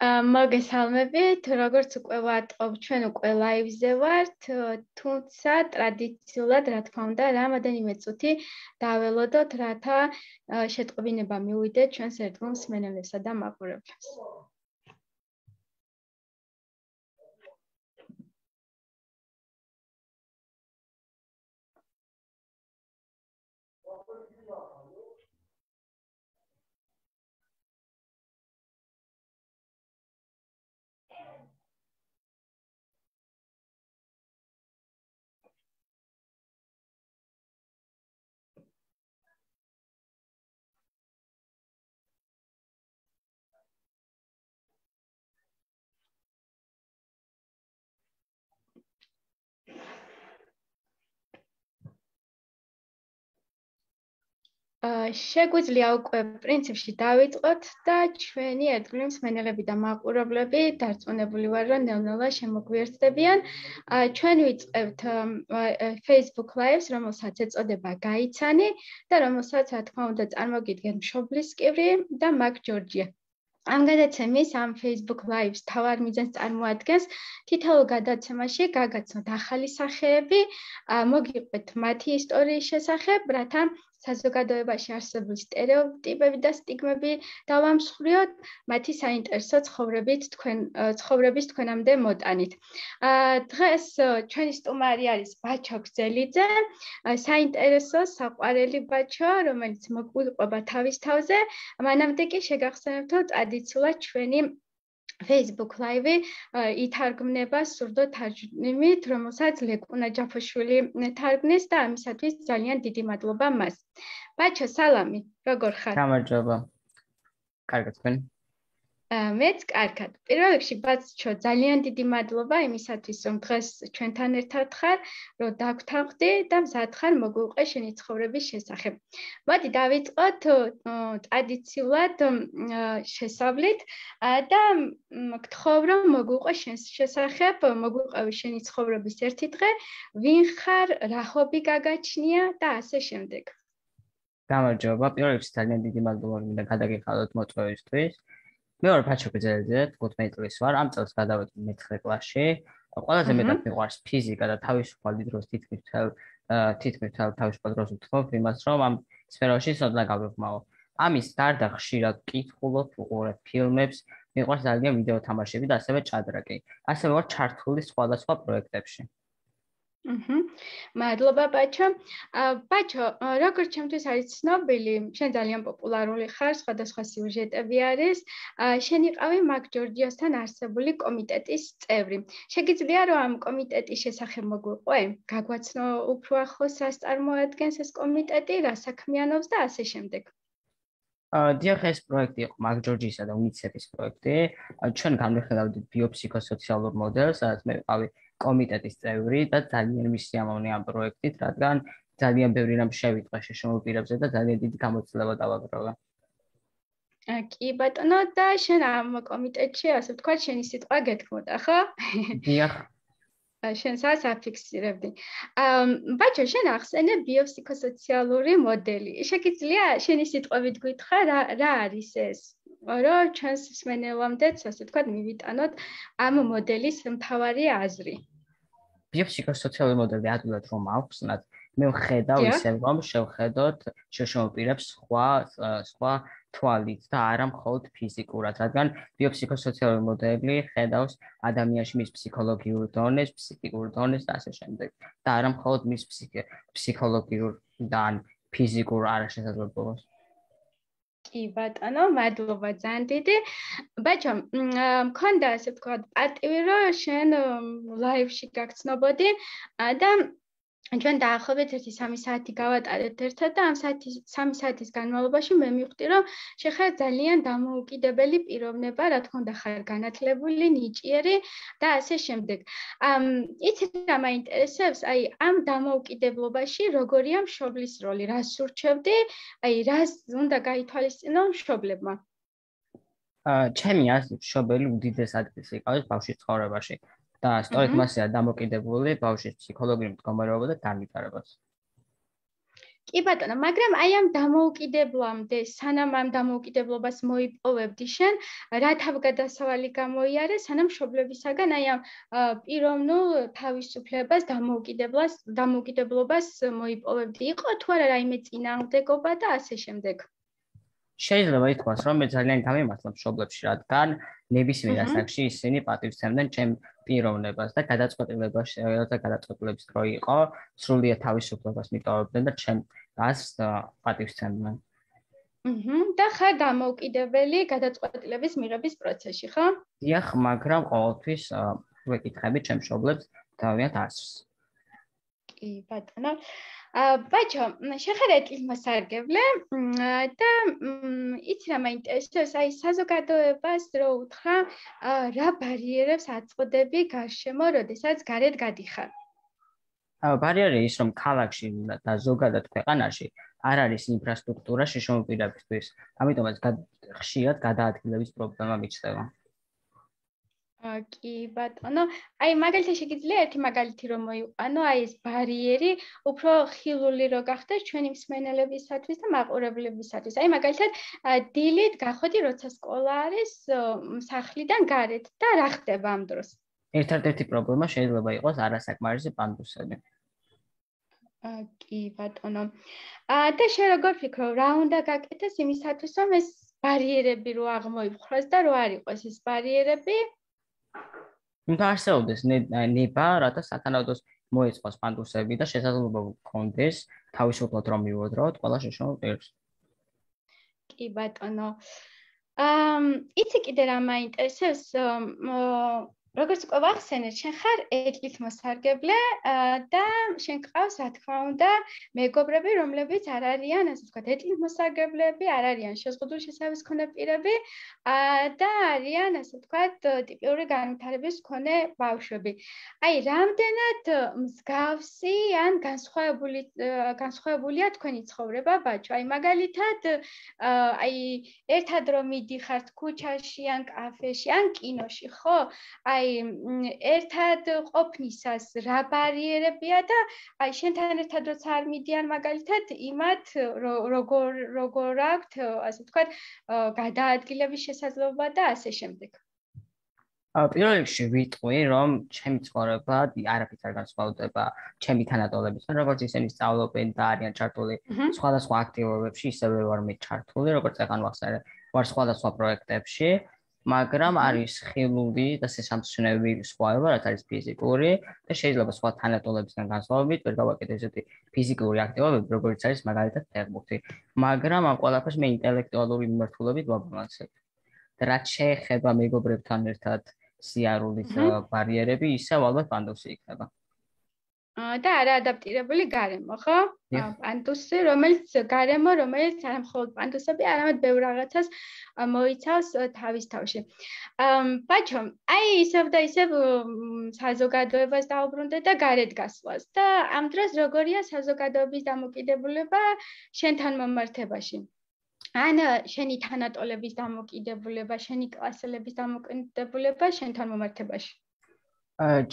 მოგესალმებით, როგორც უკვე ვატყობ, ჩვენ უკვე ლაივზე ვართ, თუმცა ტრადიციულად, რა თქმა უნდა, რამოდენიმე წუთი დაველოდოთ, რათა შეტყობინება მივიდეთ ჩვენს ერთგულ მსმენელებსა და მაყურებლებს. შეგვიძლია უკვე პრინციპში დავიწყოთ და ჩვენი ერთგული მსმენელები და მაყურებლები დარწმუნებული ვარ, რომ ნელ-ნელა შემოგვიერთდებიან. ჩვენ ვიწყებთ Facebook Live-ს, რომელსაც ეწოდება გაიცანი და რომელსაც, რა თქმა უნდა, წარმოგიდგენთ მშობლისკივრი და მაგ ჯორჯია. ამ გადაცემის ამ Facebook Live-ს თავარ მიზანს წარმოადგენს თითოეულ გადაცემაში გაგაცნოთ ახალი სახეები, მოგიყვეთ მათი ისტორიის შესახებ, რათა საზოგადოებაში არსებული სტერეოტიპები და სტიგმები დავამსხვრიოთ, მათი საინტერესო ცხოვრების თქვენამდე მოტანით. დღეს ჩვენი სტუმარი არის ბაჩო გზელიძე, საინტერესო საყვარელი ბაჩო, რომელიც მოგვიყვება თავის თავზე. მანამდე კი შეგახსენებთ, რომ ტრადიციულად ჩვენი Facebook Live-ი ითარგმნება სურდო თარჯიმით, რომელსაც ლეკუნა ჯაფოშვილი თარგმნის და ამისათვის ძალიან დიდი მადლობა მას. ბაჩო, სალამი, როგორ ხარ? გამარჯობა. კარგად თქვენ? მეც კარგად. პირველ რიგში ბაჩო, ძალიან დიდი მადლობა იმისათვის, რომ დღეს ჩვენთან ერთად ხარ, რომ დაგვთანხმდი და მზად ხარ მოგვიყვე შენი ცხოვრების შესახებ. მოდი დავიწყოთ ტრადიციულად შესავლით და გთხოვ, რომ მოგვიყვე შენს შესახებ, მოგვიყვევი შენი ცხოვრების ერთი დღე, ვინ ხარ, რა ჰობი გაგაჩნია და ასე შემდეგ. გამარჯობა. პირველ რიგში ძალიან დიდი მადლობა, რომ გადაგიხადოთ მოწვევისთვის. მე ვარ ბაჩო გზელიძე, 15 წლის ვარ, ამ წელს გადავედი მე-9 კლასში. ყველაზე მეტად მიყვარს ფიზიკა და თავისუფალი დროს თითქმის თავისუფალ დროს ვთხოვ იმას, რომ ამ სფეროში სოდნა გავიღმაო. ამის გარდა ხშირად ვკითხულობ, ვუყურებ ფილმებს, მიყვარს ძალიან ვიდეო თამაშები და ასევე ჭადრაკი. ასევე ვარ ჩართული სხვადასხვა პროექტებში. მადლობა ბაჩო. ბაჩო, როგორც ჩემთვის არის ცნობილი, შენ ძალიან პოპულარული ხარ, სხვადასხვა სიუჟეტები არის. შენ იყავი მაგ ჯორჯიასთან არსებული კომიტეტის წევრი. შეგიძლია რომ ამ კომიტეტის შესახებ მოგვიყვე? გაგვაცნო უფრო ახლოს რას წარმოადგენს ეს კომიტეტი, რა საქმიანობს და ასე შემდეგ. დიახ, ეს პროექტი იყო მაგ ჯორჯიისა და UNICEF-ის პროექტი. ჩვენ განვიხილავდით ბიოფსიქოსოციალურ მოდელს, სადაც მე ვიყავი კომიტეტის წევრი და ძალიან მისიამოვნე ამ პროექტით, რადგან ძალიან ბევრი რამ შევიტყვე შეშმო პირებზე და ძალიან დიდი გამოცდილება დავაგროვე. კი ბატონო, და შენ ამ კომიტეტში, ასე ვთქვათ, შენი სიტყვა გეთქმოდა, ხო? დიახ. შენსაც აფიქსირებდი. ბაჩო, შენ ახსენე ბიოფსიქოსოციალური მოდელი. შეგიძლია შენი სიტყვებით გითხრა, რა არის ეს? რომ ჩვენს მსმენელამდეც, ასე ვთქვათ, მივიტანოთ ამ მოდელის მთავარი აზრი. ბიოფსიქოსოციალური მოდელი ადვილად რომ ავხსნათ, მე ვხედავ ისევ, რომ შევხედოთ შეშმო პირებს სხვა თვალით და არა მხოლოდ ფიზიკურად, რადგან ბიოფსიქოსოციალური მოდელი ხედავს ადამიანში მის ფსიქოლოგიურ დონეს, ფსიქიკურ დონეს და ასე შემდეგ. და არა მხოლოდ მის ფსიქოლოგიურ და ფიზიკურ არაშესაძლებლობას. კი ბატონო, მადლობა ძალიან დიდი. ბაჩო, მქონდა ასე ვთქვათ, პატივი რომ შენ ლაივში გაგცნობოდი და ჩვენ დაახლოებით 1-3 საათი გავატარეთ ერთად და ამ 3 საათის განმავლობაში მე მივხვდი, რომ შენ ხარ ძალიან დამოუკიდებელი პიროვნება, რა თქმა უნდა ხარ განათლებული, ნიჭიერი და ასე შემდეგ. იცი რა მაინტერესებს? აი ამ დამოუკიდებლობაში როგორია მშობლის როლი? რას ურჩევდი? აი რას უნდა გაითვალისწინო მშობლებმა? ჩემი აზრით, მშობელი უდიდეს ადგილს იკავებს ბავშვის ცხოვრებაში. და სწორედ მასია დამოკიდებული ბავშვის ფსიქოლოგიური მდგომარეობა და განვითარებას. კი ბატონო, მაგრამ აი ამ დამოუკიდებლობამდე, სანამ ამ დამოუკიდებლობას მოიპოვებდი შენ, რა თავგადასავალი გამოიარე, სანამ მშობლებისაგან აი ამ პიროვნულ თავისუფლებას, დამოუკიდებლობას მოიპოვებდი. იყო თუ არა რაიმე წინააღმდეგობა და ასე შემდეგ. შეიძლება ითქვას, რომ მე ძალიან გამიმართლა მშობლებში, რადგან ნებისმიერ ასაკში ისინი პატივცემდნენ ჩემ პიროვნებას და გადაწყვეტილების დრო იყო, სრულიად თავისუფლებას მიტოვებდნენ და ჩემ გასს პატივცემდნენ. და ხარ დამოუკიდებელი გადაწყვეტილების მიღების პროცესში, ხო? დიახ, მაგრამ ყოველთვის ვეკითხები ჩემ მშობლებს თავიანთ ასს. კი, ბატონო. ბაჭო, შეხარ ეთნიკმოსარგებლე და იცი რა მაინტერესებს, აი საზოგადოებას რო უთხრა, რა ბარიერებს აწყდები გარშემო, როდესაც გარეთ გადიხარ? ბარიერი ის, რომ ქალაქში და ზოგადად ქვეყანაში არ არის ინფრასტრუქტურა შრომის პირებისთვის, ამიტომაც ხშირად გადაადგილების პრობლემა მიჩნდება. კი ბატონო, აი მაგალითად შეგიძლია ერთი მაგალითი რომ მოიყვანო, აი ეს ბარიერი უფრო ხილული რო გახდეს ჩვენი მსმენელებისათვის და მაყურებლებისათვის. აი მაგალითად დილით გახვედი, როცა სკოლა არის სახლიდან გარეთ და რა ხდება ამ დროს? ერთადერთი პრობლემა შეიძლება იყოს არასაკმარისი პანდუსები. კი ბატონო. და შენ როგორ ფიქრობ, რა უნდა გაკეთდეს იმისათვის, რომ ეს ბარიერები რო აღმოიფხვრას და რო არ იყოს ეს ბარიერები? უნდა არსებობდეს ნება, რათა სათანადოს მოეწყოს პანდუსები და შესაძლებლობა გქონდეს თავისუფლად რომ მივუძრავოთ ყველა შრომის პირს. კი ბატონო. იცი კიდე რა მაინტერესებს, როგორც უკვე ვახსენეთ, შენ ხარ ეთნიკმოსარგებლე და შენ გყავს, რა თქმა უნდა, მეგობრები, რომლებიც არ არიან, ასე ვთქვათ, ეთნიკმოსარგებლეები, არ არიან შეზღუდული შესაბამის მქონე პირები და არიან, ასე ვთქვათ, ტიპიური განვითარების მქონე ბავშვები. აი, რამდენად მსგავსი ან განსხვავებულია თქვენი ცხოვრება, ბაჭო? აი, მაგალითად, აი, ერთად რომ მიდიხართ ქუჩაში ან კაფეში ან კინოში, ხო? აი ერთად ყოფნისას რა ბარიერებია და აი შენთან ერთად როცა არ მიდიან მაგალითად იმათ როგორ აქვთ ასე ვთქვათ გადაადგილების შესაძლებლობა და ასე შემდეგ. პირველ რიგში ვიტყვი, რომ ჩემი ცხოვრება არაფრით არ განსხვავდება ჩემი თანატოლებისგან, როგორც ისინი სწავლობენ და არიან ჩართული სხვადასხვა აქტივობებში, ისევე ვარ მე ჩართული, როგორც ახლა ვახსენე, ვარ სხვადასხვა პროექტებში. მაგრამ არის ხილული და შესამჩნევი სხვაობა, რაც არის ფიზიკური და შეიძლება სხვა თანატოლებისგან განსხვავებით ვერ გავაკეთე ესეთი ფიზიკური აქტივობები, როგორც არის მაგალითად ფეხბურთი. მაგრამ ამ ყველაფერს მე ინტელექტუალური მიმართულებით ვაბალანსებ. და რაც შეეხება მეგობრებთან ერთად სიარულის ბარიერები, ისევ ალბათ პანდუსი იქნება. და არაადაპტირებული გარემო, ხო? პანდუსი, რომელიც არა მხოლოდ პანდუსები, არამედ ბევრ რაღაცას მოიცავს თავის თავში. ბაჭო, აი ისევ და ისევ საზოგადოებას დაუბრუნდე და გარეთ გასვლას და ამ დროს როგორია საზოგადოების დამოკიდებულება შენთან მომართებაში? ან შენი თანატოლების დამოკიდებულება, შენი კლასელების დამოკიდებულება შენთან მომართებაში?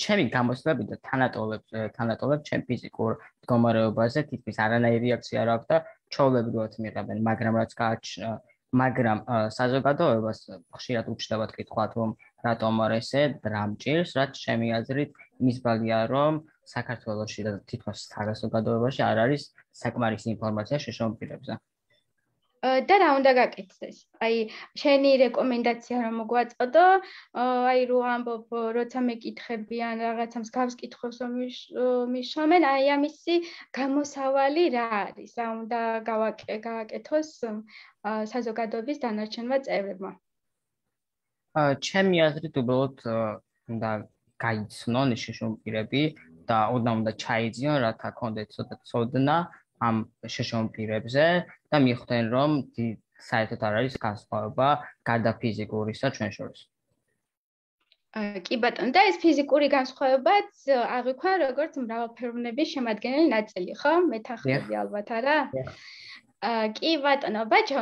ჩემი გამოცდები და თანატოლებს ჩემ ფიზიკურ მდგომარეობაზე თითქმის არანაირი რეაქცია არ აქვს და ჩვეულებრივად მიიღებენ, მაგრამ საზოგადოებას ხშირად უჩნდებათ კითხვა, რომ რატომ არ ესე რა მჭირს, რაც ჩემი აზრით იმის ბალია, რომ საქართველოში და თითქოს საზოგადოებაში არ არის საკმარისი ინფორმაცია შრომის პირებზე. და რა უნდა გაკეთდეს? აი, შენი რეკომენდაცია რომ მოგვაწოდო, აი რო ამბობ, როცა მეკითხებიან რაღაცა მსგავს კითხვებს რომ მისვამენ, აი ამისი გამოსავალი რა არის? რა უნდა გააკეთოს საზოგადოების დანარჩენმა წევრებმა? ჩემი აზრით უბრალოდ უნდა გაიცნონ შრომის პირები და უნდა ჩაიძიონ, რათა ქონდეთ ცოტა ცოდნა ამ შრომის პირებზე და მიხვდნენ, რომ საერთოდ არ არის განსხვავება გარდა ფიზიკურისა ჩვენ შორის. კი ბატონო, და ეს ფიზიკური განსხვავებაც აღვიქვა როგორც მრავალფეროვნების შემადგენელი ნაწილი, ხო? მეთანხმები ალბათ, არა? კი ბატონო, ბაჭო,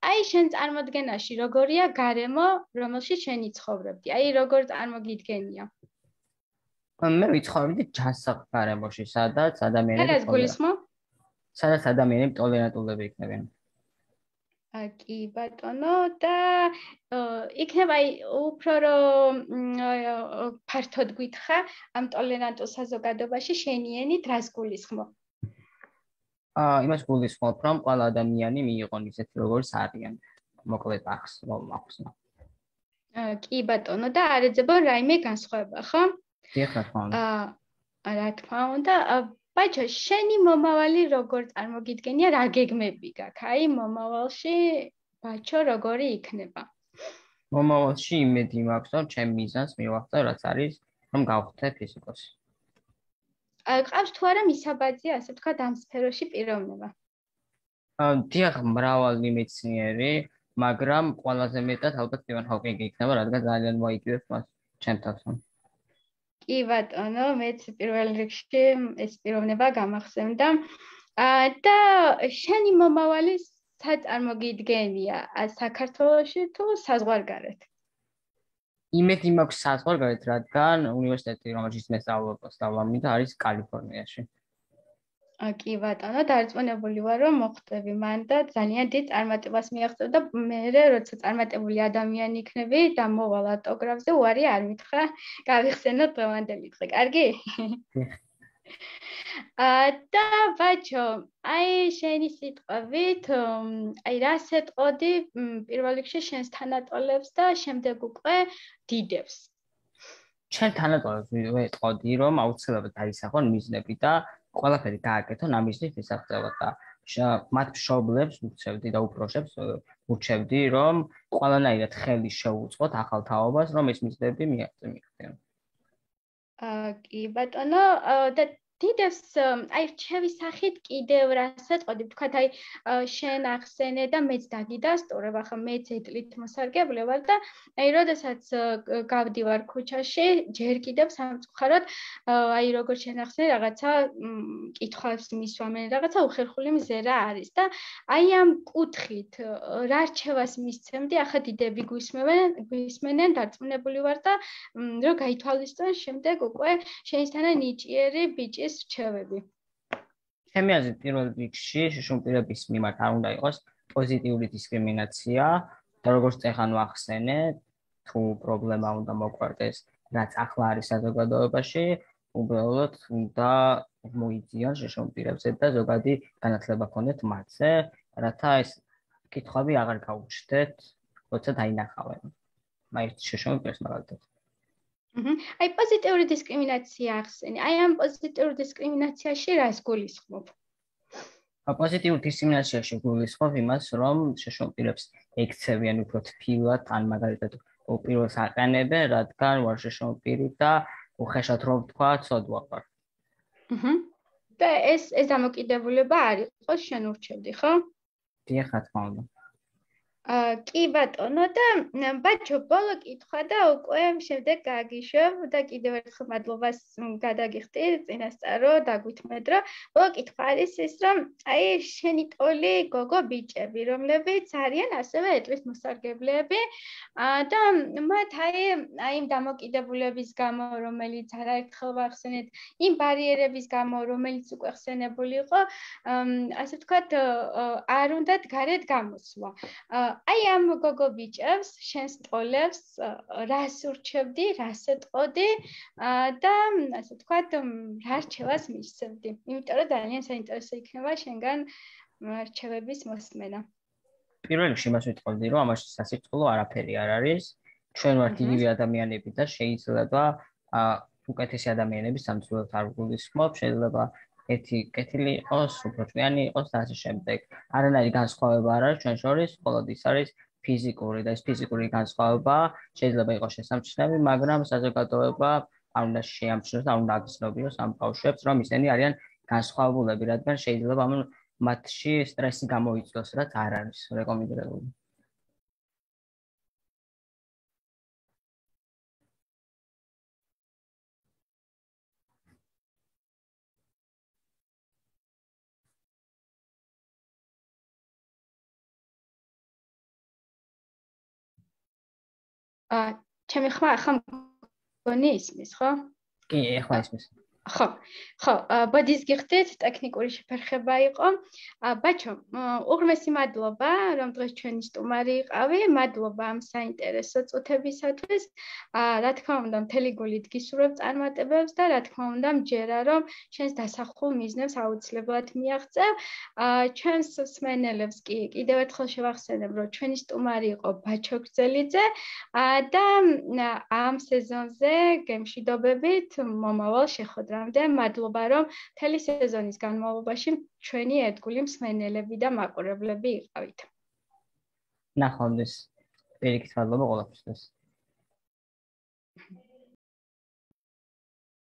აი შენ წარმოდგენაში როგორია გარემო, რომელშიც შენ იცხოვრებდი? აი როგორ წარმოგიდგენია? მე ვიცხოვრობდი ჯანსაღ გარემოში, სადაც ადამიანები გულისხმობ? სადაც ადამიანები ტოლერანტულები იქნებიან. კი ბატონო და იქნება უფრო რომ ფართოდ გითხრა ამ ტოლერანტულ საზოგადოებაში შენიენი დრას გულისხმობ. იმას გულისხმობ, რომ ყველა ადამიანი მიიღონ ისეთი როგორც არიან. მოკლედ ახს მომახსნა. კი ბატონო და არ ეძებო რაიმე განსხვავება, ხო? დიახ, რა თქმა უნდა. რა თქმა უნდა, ბაჭო, შენი მომავალი როგორ წარმოგიდგენია, რა გეგმები გაქვს? აი, მომავალში ბაჭო როგორი იქნება? მომავალში იმედი მაქვს, რომ ჩემ მიზანს მივახცე, რაც არის, რომ გავხდე ფიზიკოსი. ყავს თუ არა მისაბაძი, ასე ვთქვათ, ამ სფეროში პიროვნება? დიახ, მრავალი მეცნიერი, მაგრამ ყველაზე მეტად ალბათ სტივენ ჰოკინგი იქნება, რადგან ძალიან მოიგივებს მას ჩემ თავთან. კი ბატონო, მეც პირველ რიგში ეს პიროვნება გამახსენდა. და შენი მომავალი სად წარმოგიდგენია? საქართველოში თუ საზღვარგარეთ? იმედი მაქვს საზღვარგარეთ, რადგან უნივერსიტეტი, რომელშიც მე სწავლობ, არის კალიფორნიაში. კი ბატონო, დარწმუნებული ვარ, რომ მოხვდები მან და ძალიან დიდ წარმატებას მიაღწევ და მე როცა წარმატებული ადამიანი იქნები და მოვალ ავტოგრაფზე, უარი არ მითხრა, გავიხსენოთ დღევანდელი დღე. კარგი? და ბაჭო, აი შენი სიტყვებით, აი რას ეტყოდი პირველ რიგში შენს თანატოლებს და შემდეგ უკვე დიდებს? ჩემ თანატოლებს ვეტყოდი, რომ აუცილებლად დაისახონ მიზნები და ყველაფერი გააკეთონ ამ მიზნის მისაღწევად და მათ მშობლებს უწევდი და უფროსებს ურჩევდი, რომ ყველანაირად ხელი შეუწყოთ ახალ თაობას, რომ ეს მიზნები მიაღწიონ. კი ბატონო, და დიდებს აი რჩევის სახით კიდევ რას ეტყოდი? ვთქვათ, აი შენ ახსენე და მეც დაგიდასტურებ, ახლა მეც ეტლით მოსარგებლე ვარ და აი როდესაც გავდივარ ქუჩაში, ჯერ კიდევ სამწუხაროდ აი როგორც შენ ახსენე, რაღაცა კითხვას მისვამენ, რაღაცა უხერხული მზერა არის და აი ამ კუთხით რა რჩევას მისცემდი? ახლა დიდები გვისმენენ, დარწმუნებული ვარ და რომ გაითვალისწინონ შემდეგ უკვე შეისთანა ნიჭიერი ბიჭის რჩევები. ჩემი აზრით, პირველ რიგში შშუმპირების მიმართ არ უნდა იყოს პოზიტიური დისკრიმინაცია და როგორც ეხან ვახსენე, თუ პრობლემა უნდა მოგვარდეს, რაც ახლა არის საზოგადოებაში, უბრალოდ უნდა მოიძიონ შშუმპირებზე და ზოგადი განათლება ქონდეთ მათზე, რათა ეს კითხვები აღარ გაუჩნდეთ, როცა დაინახავენ. მაინც შშუმპირს მაგალითად. აი პოზიტიური დისკრიმინაცია ახსენე. აი ამ პოზიტიურ დისკრიმინაციაში რას გულისხმობ? პოზიტიურ დისკრიმინაციაში გულისხმობ იმას, რომ შშუმპირებს ექცევიან უფრო თბილად, ან მაგალითად უპირველეს აყენებენ, რადგან ვარ შშუმპირი და უხეშად რომ ვთქვა, ცოდვა ვარ. და ეს დამოკიდებულება არ იყოს შენ ურჩევდი, ხო? დიახ, რა თქმა უნდა. კი ბატონო და ბაჭო, ბოლო კითხვა და უკვე შემდეგ გაგიშვებ და კიდევ ერთხელ მადლობას გადაგიხდი წინასწარო დაგვითმედრო. ბოლო კითხვა არის ის, რომ აი შენი ტოლი გოგო ბიჭები, რომლებიც არიან ასევე ეტლის მოსარგებლეები და მათ აი იმ დამოკიდებულების გამო, რომელიც არაერთხელ ვახსენეთ, იმ ბარიერების გამო, რომელიც უკვე ხსენებული იყო, ასე ვთქვათ, არ უნდათ გარეთ გამოსვლა. აი ამ გოგო ბიჭებს, შენს ტოლებს, რას ურჩევდი, რას ეტყოდი და ასე ვთქვათ, რა რჩევას მისცემდი. იმიტომ რომ ძალიან საინტერესო იქნება შენგან რჩევების მოსმენა. პირველ რიგში იმას ვიტყოდი, რომ ამაში სასიწყვილო არაფერი არ არის. ჩვენ ვართ იგივე ადამიანები და შეიძლება უკეთესი ადამიანების სამცველად არ გულისხმობ, შეიძლება ერთი კეთილი იყოს, უფრო ჭკვიანი იყოს და ასე შემდეგ. არანაირი განსხვავება არ არის ჩვენ შორის, მხოლოდ ის არის ფიზიკური და ეს ფიზიკური განსხვავება შეიძლება იყოს შესამჩნევი, მაგრამ საზოგადოება არ უნდა შეამჩნევს და არ უნდა აგრძნობიოს ამ ბავშვებს, რომ ისინი არიან განსხვავებულები, რადგან შეიძლება მათში სტრესი გამოიწვიოს, რაც არ არის რეკომენდებული. ჩემი ხმა ახლა მგონი ისმის, ხო? კი, ახლა ისმის. ხო, ბოდის გიხდით, ტექნიკური შეფერხება იყო. ბაჩო, უღრმესი მადლობა, რომ დღეს ჩვენი სტუმარი იყავი. მადლობა ამ საინტერესო წუთებისათვის. რა თქმა უნდა, მთელი გულით გისურვებ წარმატებებს და რა თქმა უნდა, მჯერა რომ შენს დასახულ მიზნებს აუცილებლად მიაღწევ. ჩვენს მსმენელებს კი კიდევ ერთხელ შევახსენებ, რომ ჩვენი სტუმარი იყო ბაჩო გრძელიძე და ამ სეზონზე გემშვიდობებით მომავალ შეხვედრამდე. მადლობა, რომ მთელი სეზონის განმავლობაში ჩვენი ერთგული მსმენელები და მაყურებლები იყავით. ნახვამდის. პირიქით მადლობა ყველაფრისთვის.